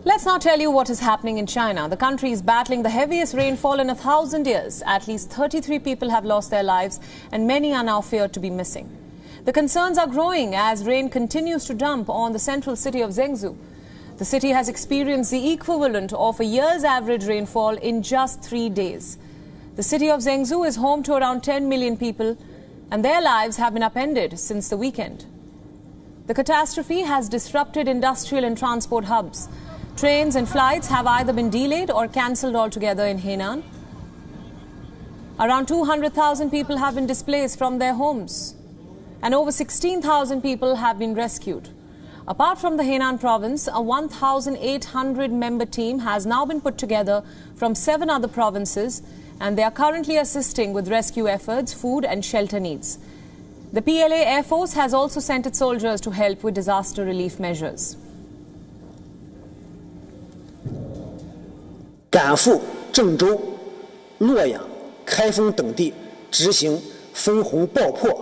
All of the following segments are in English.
Let's now tell you what is happening in China. The country is battling the heaviest rainfall in 1,000 years. At least 33 people have lost their lives and many are now feared to be missing. The concerns are growing as rain continues to dump on the central city of Zhengzhou. The city has experienced the equivalent of a year's average rainfall in just 3 days. The city of Zhengzhou is home to around 10 million people and their lives have been upended since the weekend. The catastrophe has disrupted industrial and transport hubs. Trains and flights have either been delayed or cancelled altogether in Henan. Around 200,000 people have been displaced from their homes and over 16,000 people have been rescued. Apart from the Henan province, a 1,800-member team has now been put together from 7 other provinces and they are currently assisting with rescue efforts, food and shelter needs. The PLA Air Force has also sent its soldiers to help with disaster relief measures. 赶赴郑州、洛阳、开封等地执行分洪爆破、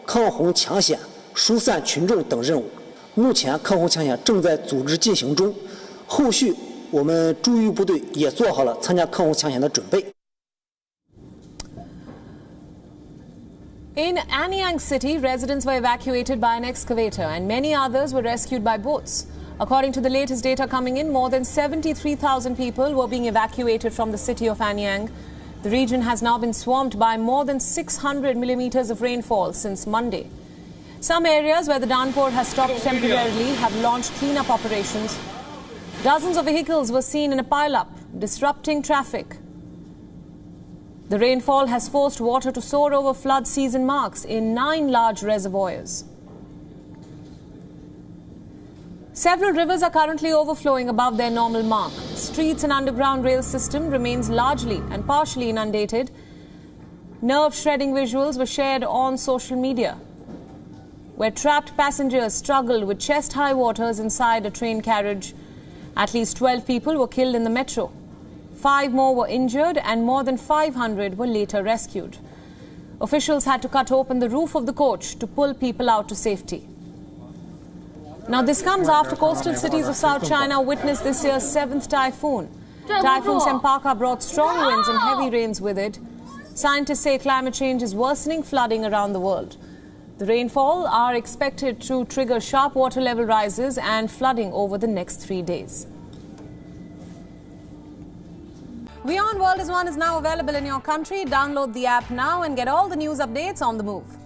抗洪抢险、疏散群众等任务。目前抗洪抢险正在组织进行中，后续我们驻豫部队也做好了参加抗洪抢险的准备。 In Anyang City, residents were evacuated by an excavator and many others were rescued by boats. According to the latest data coming in, more than 73,000 people were being evacuated from the city of Anyang. The region has now been swamped by more than 600 millimeters of rainfall since Monday. Some areas where the downpour has stopped temporarily have launched cleanup operations. Dozens of vehicles were seen in a pile-up, disrupting traffic. The rainfall has forced water to soar over flood season marks in 9 large reservoirs. Several rivers are currently overflowing above their normal mark. Streets and underground rail system remains largely and partially inundated. Nerve-shredding visuals were shared on social media, where trapped passengers struggled with chest-high waters inside a train carriage. At least 12 people were killed in the metro. 5 more were injured and more than 500 were later rescued. Officials had to cut open the roof of the coach to pull people out to safety. Now this comes after coastal cities of South China witnessed this year's 7th typhoon. Typhoon Sempaka brought strong winds and heavy rains with it. Scientists say climate change is worsening flooding around the world. The rainfall are expected to trigger sharp water level rises and flooding over the next 3 days. WION World is One is now available in your country. Download the app now and get all the news updates on the move.